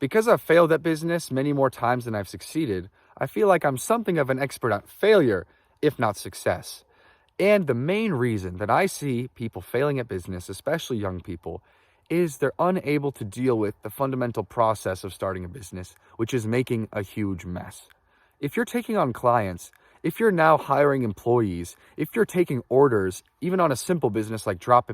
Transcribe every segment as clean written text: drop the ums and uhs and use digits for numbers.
Because I've failed at business many more times than I've succeeded, I feel like I'm something of an expert at failure, if not success. And the main reason that I see people failing at business, especially young people, is they're unable to deal with the fundamental process of starting a business, which is making a huge mess. If you're taking on clients, if you're now hiring employees, if you're taking orders, even on a simple business like drop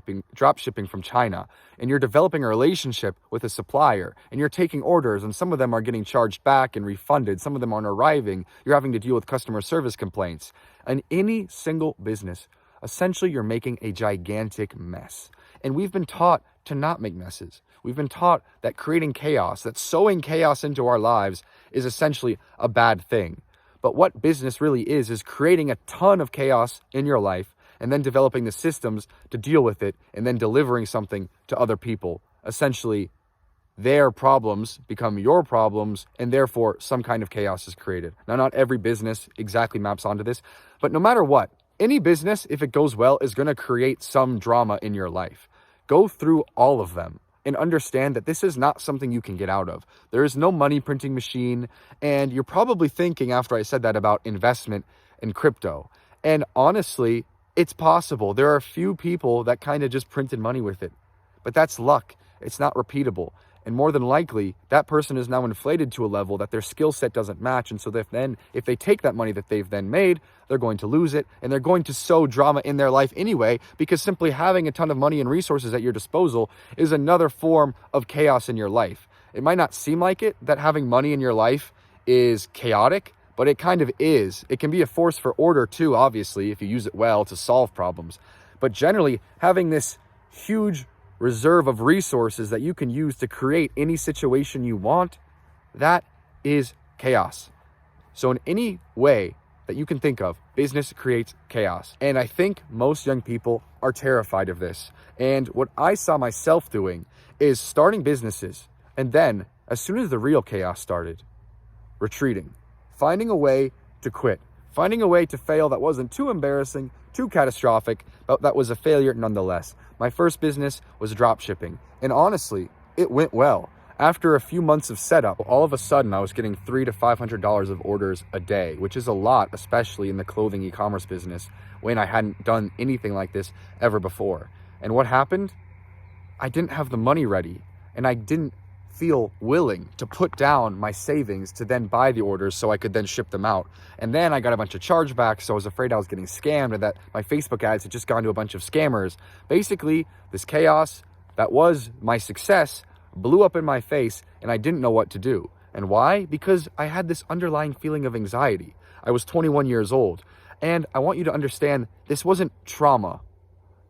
shipping from China, and you're developing a relationship with a supplier, and you're taking orders, and some of them are getting charged back and refunded, some of them aren't arriving, you're having to deal with customer service complaints. In any single business, essentially you're making a gigantic mess. And we've been taught to not make messes. We've been taught that creating chaos, that sowing chaos into our lives is essentially a bad thing. But what business really is creating a ton of chaos in your life and then developing the systems to deal with it and then delivering something to other people. Essentially, their problems become your problems and therefore some kind of chaos is created. Now, not every business exactly maps onto this, but no matter what, any business, if it goes well, is going to create some drama in your life. Go through all of them and understand that this is not something you can get out of. There is no money printing machine, and you're probably thinking after I said that about investment in crypto. And honestly, it's possible. There are a few people that kind of just printed money with it, but that's luck. It's not repeatable. And more than likely, that person is now inflated to a level that their skill set doesn't match. And so if they take that money that they've then made, they're going to lose it. And they're going to sow drama in their life anyway, because simply having a ton of money and resources at your disposal is another form of chaos in your life. It might not seem like it, that having money in your life is chaotic, but it kind of is. It can be a force for order too, obviously, if you use it well to solve problems. But generally, having this huge reserve of resources that you can use to create any situation you want, that is chaos. So in any way that you can think of, business creates chaos. And I think most young people are terrified of this. And what I saw myself doing is starting businesses, and then as soon as the real chaos started, retreating, finding a way to quit, finding a way to fail that wasn't too embarrassing, too catastrophic, but that was a failure nonetheless. My first business was drop shipping, and honestly, it went well. After a few months of setup, all of a sudden I was getting $300 to $500 of orders a day, which is a lot, especially in the clothing e-commerce business, when I hadn't done anything like this ever before. And what happened? I didn't have the money ready, and I didn't feel willing to put down my savings to then buy the orders so I could then ship them out. And then I got a bunch of chargebacks, so I was afraid I was getting scammed and that my Facebook ads had just gone to a bunch of scammers. Basically, this chaos that was my success blew up in my face, and I didn't know what to do. And why? Because I had this underlying feeling of anxiety. I was 21 years old, and I want you to understand this wasn't trauma.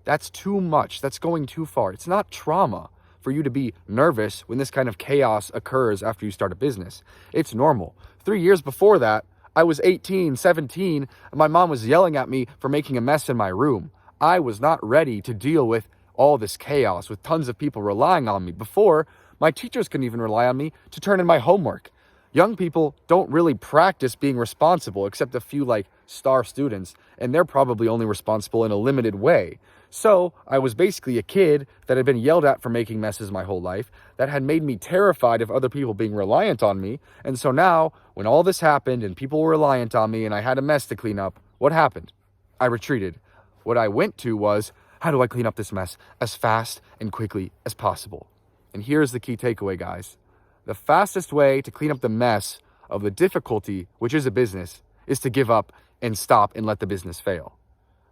That's too much. That's going too far. It's not trauma for you to be nervous when this kind of chaos occurs after you start a business. It's normal. 3 years before that, I was 18, 17, and my mom was yelling at me for making a mess in my room. I was not ready to deal with all this chaos with tons of people relying on me. Before, my teachers couldn't even rely on me to turn in my homework. Young people don't really practice being responsible, except a few like star students, and they're probably only responsible in a limited way. So I was basically a kid that had been yelled at for making messes my whole life, that had made me terrified of other people being reliant on me. And so now, when all this happened and people were reliant on me and I had a mess to clean up, what happened? I retreated. What I went to was, how do I clean up this mess as fast and quickly as possible? And here's the key takeaway, guys. The fastest way to clean up the mess of the difficulty, which is a business, is to give up and stop and let the business fail.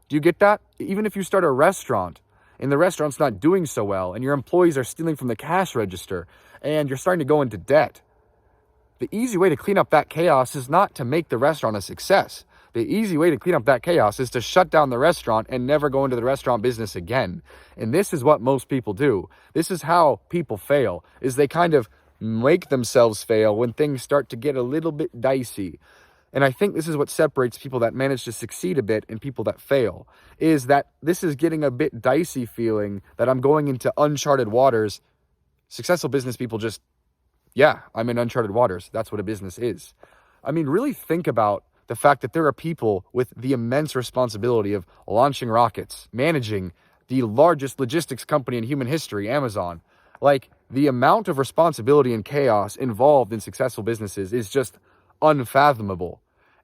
Do you get that? Even if you start a restaurant and the restaurant's not doing so well and your employees are stealing from the cash register and you're starting to go into debt, the easy way to clean up that chaos is not to make the restaurant a success. The easy way to clean up that chaos is to shut down the restaurant and never go into the restaurant business again. And this is what most people do. This is how people fail, is they kind of make themselves fail when things start to get a little bit dicey. And I think this is what separates people that manage to succeed a bit and people that fail, is that this is getting a bit dicey feeling that I'm going into uncharted waters. Successful business people just, I'm in uncharted waters. That's what a business is. I mean, really think about the fact that there are people with the immense responsibility of launching rockets, managing the largest logistics company in human history, Amazon, Like, the amount of responsibility and chaos involved in successful businesses is just unfathomable.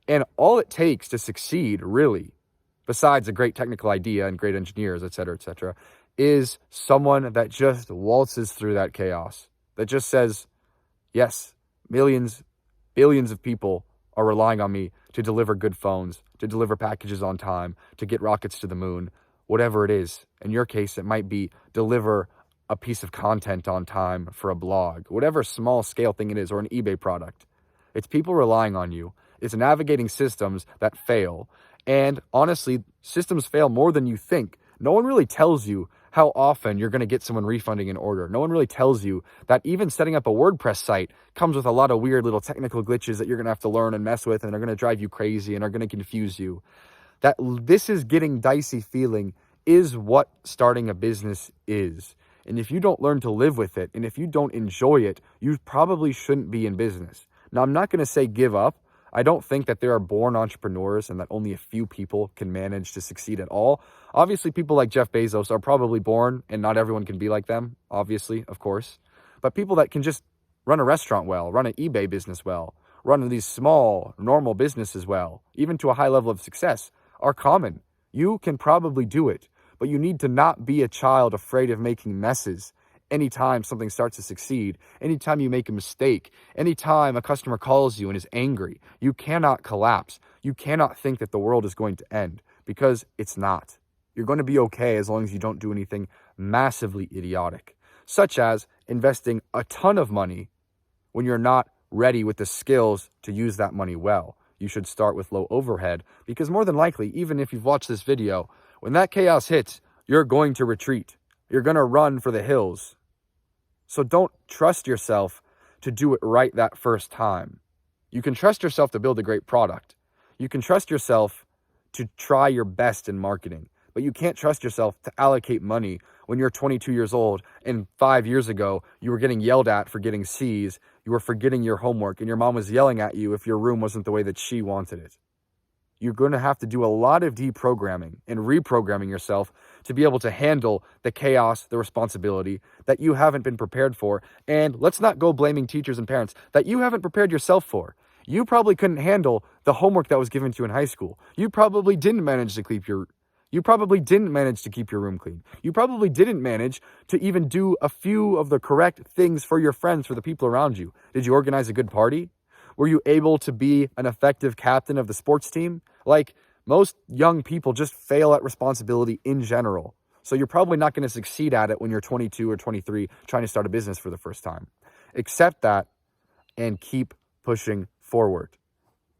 And all it takes to succeed, really, besides a great technical idea and great engineers, et cetera, is someone that just waltzes through that chaos, that just says, yes, millions, billions of people are relying on me to deliver good phones, to deliver packages on time, to get rockets to the moon, whatever it is. In your case, it might be deliver a piece of content on time for a blog, whatever small scale thing it is, or an eBay product. It's people relying on you. It's navigating systems that fail. And honestly, systems fail more than you think. No one really tells you how often you're going to get someone refunding an order. No one really tells you that even setting up a WordPress site comes with a lot of weird little technical glitches that you're going to have to learn and mess with, and are going to drive you crazy and are going to confuse you. That this is getting dicey feeling is what starting a business is. And if you don't learn to live with it, and if you don't enjoy it, you probably shouldn't be in business. Now, I'm not going to say give up. I don't think that there are born entrepreneurs and that only a few people can manage to succeed at all. Obviously, people like Jeff Bezos are probably born, and not everyone can be like them, obviously, of course. But people that can just run a restaurant well, run an eBay business well, run these small, normal businesses well, even to a high level of success, are common. You can probably do it, but you need to not be a child afraid of making messes. Anytime something starts to succeed, anytime you make a mistake, anytime a customer calls you and is angry, you cannot collapse. You cannot think that the world is going to end, because it's not. You're going to be okay as long as you don't do anything massively idiotic, such as investing a ton of money when you're not ready with the skills to use that money well. You should start with low overhead, because more than likely, even if you've watched this video, when that chaos hits, you're going to retreat. You're going to run for the hills. So don't trust yourself to do it right that first time. You can trust yourself to build a great product. You can trust yourself to try your best in marketing, but you can't trust yourself to allocate money when you're 22 years old and 5 years ago you were getting yelled at for getting C's, you were forgetting your homework, and your mom was yelling at you if your room wasn't the way that she wanted it. You're going to have to do a lot of deprogramming and reprogramming yourself to be able to handle the chaos, the responsibility that you haven't been prepared for. And let's not go blaming teachers and parents that you haven't prepared yourself for. You probably couldn't handle the homework that was given to you in high school. You probably didn't manage to keep your room clean. You probably didn't manage to even do a few of the correct things for your friends, for the people around you. Did you organize a good party? Were you able to be an effective captain of the sports team? Like, most young people just fail at responsibility in general. So you're probably not going to succeed at it when you're 22 or 23 trying to start a business for the first time. Accept that and keep pushing forward.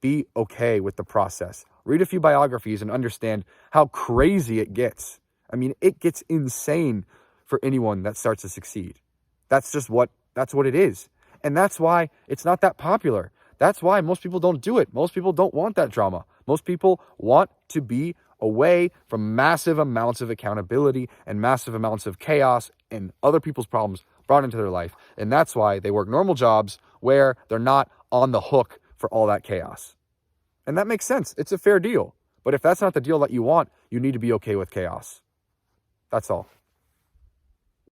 Be okay with the process. Read a few biographies and understand how crazy it gets. I mean, it gets insane for anyone that starts to succeed. That's what it is. And that's why it's not that popular. That's why most people don't do it. Most people don't want that drama. Most people want to be away from massive amounts of accountability and massive amounts of chaos and other people's problems brought into their life. And that's why they work normal jobs where they're not on the hook for all that chaos. And that makes sense. It's a fair deal. But if that's not the deal that you want, you need to be okay with chaos. That's all.